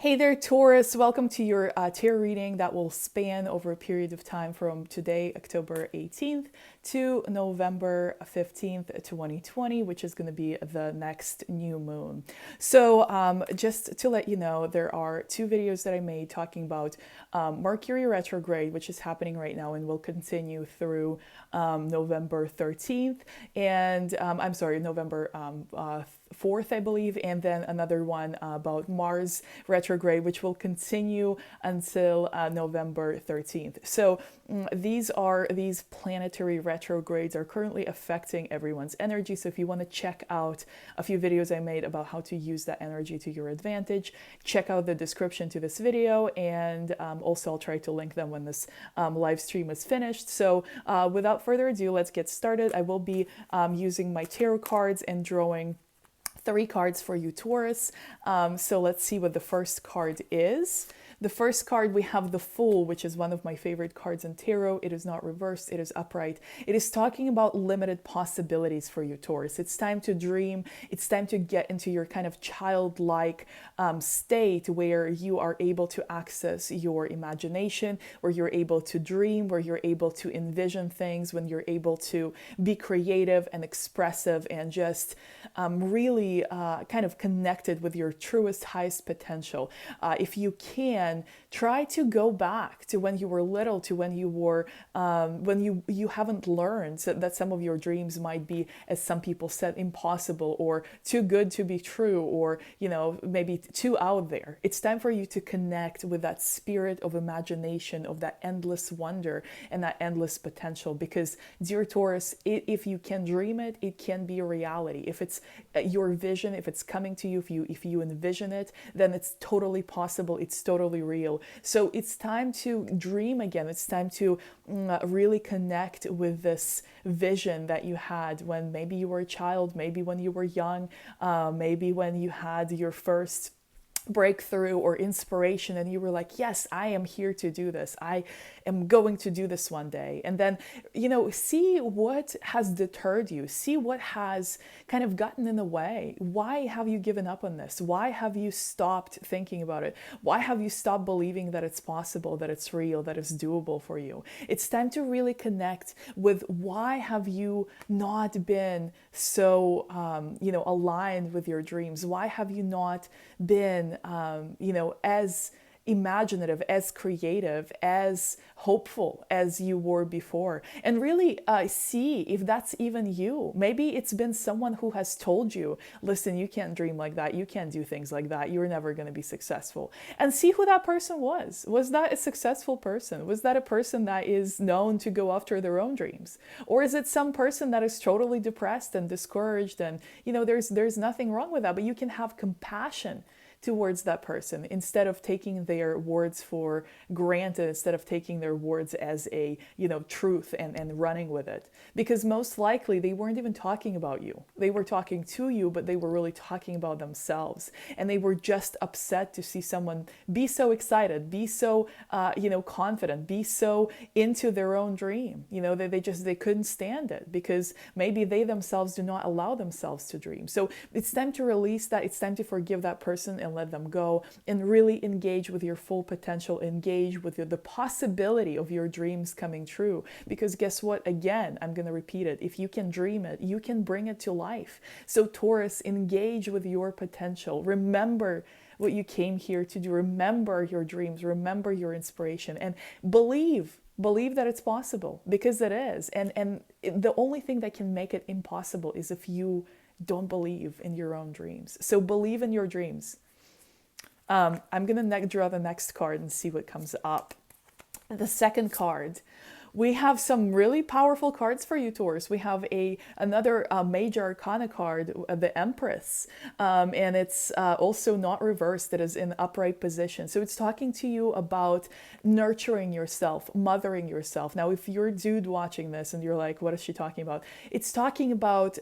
Hey there, Taurus. Welcome to your tarot reading that will span over a period of time from today, October 18th, to November 15th, 2020, which is going to be the next new moon. So just to let you know, there are two videos that I made talking about Mercury retrograde, which is happening right now and will continue through November 13th, and I'm sorry, November 4th, I believe, and then another one about Mars retrograde, which will continue until November 13th. So these planetary retrogrades are currently affecting everyone's energy. So if you want to check out a few videos I made about how to use that energy to your advantage, check out the description to this video, and also I'll try to link them when this live stream is finished. So without further ado, let's get started. I will be using my tarot cards and drawing 3 cards for you, Taurus. So let's see what the first card is. The first card, we have the Fool, which is one of my favorite cards in tarot. It is not reversed, it is upright. It is talking about limited possibilities for you, Taurus. It's time to dream. It's time to get into your kind of childlike state where you are able to access your imagination, where you're able to dream, where you're able to envision things, when you're able to be creative and expressive and just really kind of connected with your truest, highest potential. If you can, try to go back to when you were little, to when you were when you haven't learned that some of your dreams might be, as some people said, impossible or too good to be true, or maybe too out there. It's time for you to connect with that spirit of imagination, of that endless wonder and that endless potential, because dear Taurus, if you can dream it, it can be a reality. If it's your vision, if it's coming to you, if you envision it, then it's totally possible, it's totally real. So it's time to dream again. It's time to really connect with this vision that you had when maybe you were a child, maybe when you were young, maybe when you had your first breakthrough or inspiration and you were like, yes, I am here to do this. I am going to do this one day. And then, see what has deterred you. See what has kind of gotten in the way. Why have you given up on this? Why have you stopped thinking about it? Why have you stopped believing that it's possible, that it's real, that it's doable for you? It's time to really connect with why have you not been so, aligned with your dreams? Why have you not been as imaginative, as creative, as hopeful as you were before? And really see if that's even you. Maybe it's been someone who has told you, listen, you can't dream like that, you can't do things like that, you're never going to be successful. And see who that person was. Was that a successful person? Was that a person that is known to go after their own dreams? Or is it some person that is totally depressed and discouraged, and there's nothing wrong with that, but you can have compassion towards that person instead of taking their words for granted, instead of taking their words as a truth and running with it. Because most likely they weren't even talking about you. They were talking to you, but they were really talking about themselves, and they were just upset to see someone be so excited, be so confident, be so into their own dream. They couldn't stand it because maybe they themselves do not allow themselves to dream. So it's time to release that. It's time to forgive that person and let them go, and really engage with your full potential, engage with the possibility of your dreams coming true. Because guess what? Again, I'm going to repeat it. If you can dream it, you can bring it to life. So Taurus, engage with your potential. Remember what you came here to do. Remember your dreams, remember your inspiration, and believe that it's possible, because it is. And the only thing that can make it impossible is if you don't believe in your own dreams. So believe in your dreams. I'm going to draw the next card and see what comes up. The second card, we have some really powerful cards for you, Taurus. We have another major arcana card, the Empress, and it's also not reversed. It is in upright position. So it's talking to you about nurturing yourself, mothering yourself. Now, if you're a dude watching this and you're like, what is she talking about? It's talking about,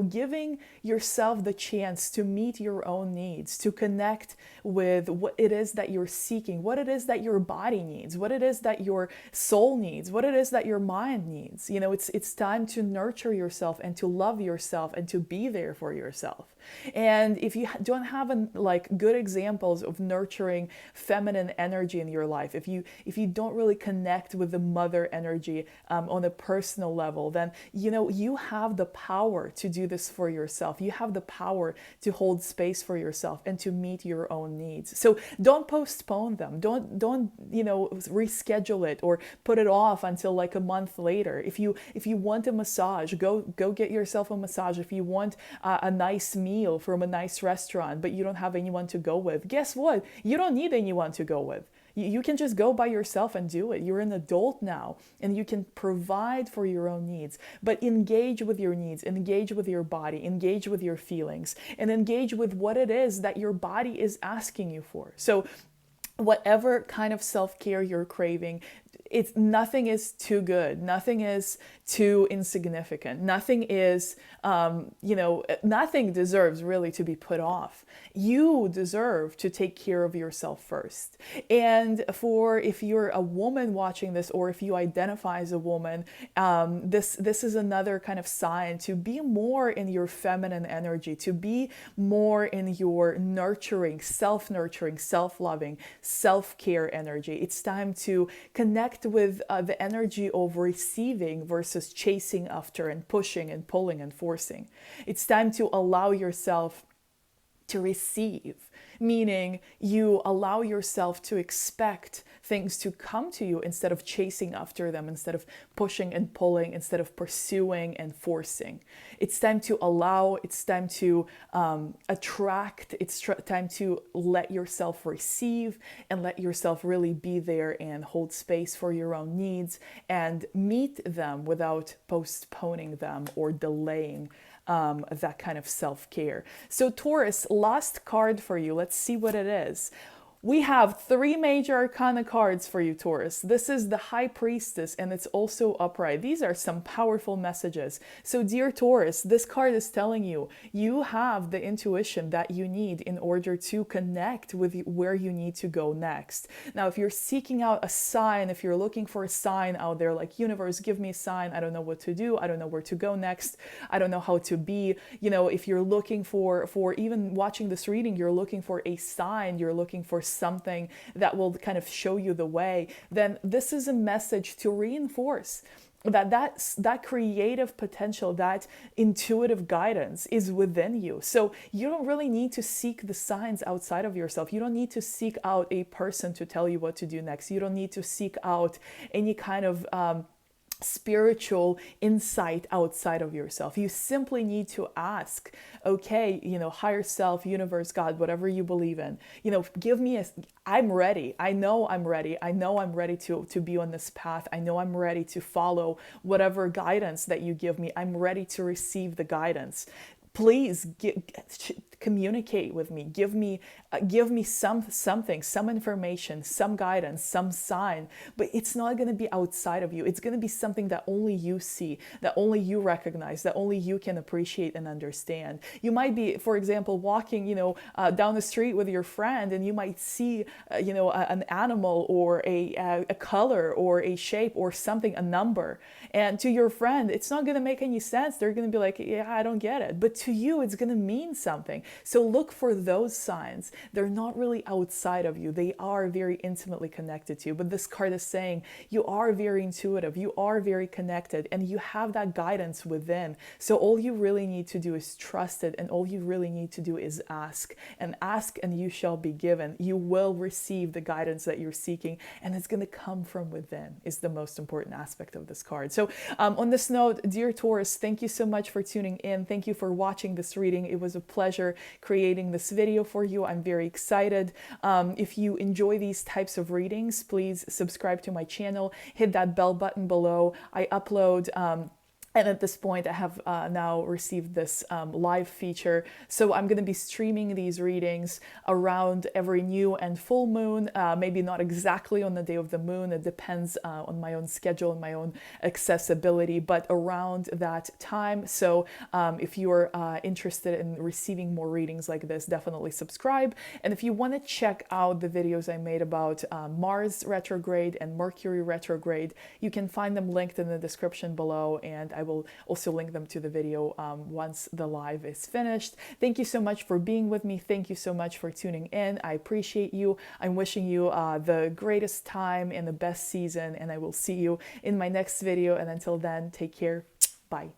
giving yourself the chance to meet your own needs, to connect with what it is that you're seeking, what it is that your body needs, what it is that your soul needs, what it is that your mind needs. You know, it's time to nurture yourself and to love yourself and to be there for yourself. And if you don't have like good examples of nurturing feminine energy in your life, if you don't really connect with the mother energy on a personal level, then you know you have the power to do this for yourself. You have the power to hold space for yourself and to meet your own needs. So don't postpone them. Don't you know, reschedule it or put it off until like a month later. If you want a massage, go get yourself a massage. If you want a nice meal from a nice restaurant, but you don't have anyone to go with, guess what? You don't need anyone to go with. You can just go by yourself and do it. You're an adult now and you can provide for your own needs, but engage with your needs, engage with your body, engage with your feelings, and engage with what it is that your body is asking you for. So whatever kind of self-care you're craving, nothing is too good, nothing is too insignificant, nothing is nothing deserves really to be put off. You deserve to take care of yourself first. And if you're a woman watching this, or if you identify as a woman, this is another kind of sign to be more in your feminine energy, to be more in your nurturing, self-loving, self-care energy. It's time to connect with the energy of receiving versus chasing after and pushing and pulling and forcing. It's time to allow yourself to receive, meaning you allow yourself to expect things to come to you instead of chasing after them, instead of pushing and pulling, instead of pursuing and forcing. It's time to allow, it's time to attract, it's time to let yourself receive and let yourself really be there and hold space for your own needs and meet them without postponing them or delaying that kind of self-care. So Taurus, last card for you. Let's see what it is. We have 3 major arcana cards for you, Taurus. This is the High Priestess, and it's also upright. These are some powerful messages. So dear Taurus, this card is telling you, you have the intuition that you need in order to connect with where you need to go next. Now, if you're seeking out a sign, if you're looking for a sign out there, like, universe, give me a sign. I don't know what to do. I don't know where to go next. I don't know how to be. You know, if you're looking for even watching this reading, you're looking for a sign, you're looking for something that will kind of show you the way, then this is a message to reinforce that creative potential, that intuitive guidance is within you. So you don't really need to seek the signs outside of yourself. You don't need to seek out a person to tell you what to do next. You don't need to seek out any kind of spiritual insight outside of yourself. You simply need to ask, okay, you know, higher self, universe, God, whatever you believe in, you know, give me I'm ready. I know I'm ready. I know I'm ready to be on this path. I know I'm ready to follow whatever guidance that you give me. I'm ready to receive the guidance. Please communicate with me. Give me something, some information, some guidance, some sign. But it's not going to be outside of you. It's going to be something that only you see, that only you recognize, that only you can appreciate and understand. You might be, for example, walking, down the street with your friend, and you might see, an animal or a color or a shape or something, a number. And to your friend, it's not going to make any sense. They're going to be like, yeah, I don't get it. But to you, it's going to mean something. So look for those signs. They're not really outside of you. They are very intimately connected to you. But this card is saying you are very intuitive. You are very connected, and you have that guidance within. So all you really need to do is trust it. And all you really need to do is ask. And ask, and you shall be given. You will receive the guidance that you're seeking. And it's going to come from within, is the most important aspect of this card. So on this note, dear Taurus, thank you so much for tuning in. Thank you for watching this reading. It was a pleasure creating this video for you. I'm very excited. If you enjoy these types of readings, please subscribe to my channel, hit that bell button below. I upload And at this point, I have now received this live feature. So I'm going to be streaming these readings around every new and full moon, maybe not exactly on the day of the moon. It depends on my own schedule and my own accessibility, but around that time. So if you're interested in receiving more readings like this, definitely subscribe. And if you want to check out the videos I made about Mars retrograde and Mercury retrograde, you can find them linked in the description below, and I will also link them to the video once the live is finished. Thank you so much for being with me. Thank you so much for tuning in. I appreciate you. I'm wishing you the greatest time and the best season, and I will see you in my next video. And until then, take care. Bye.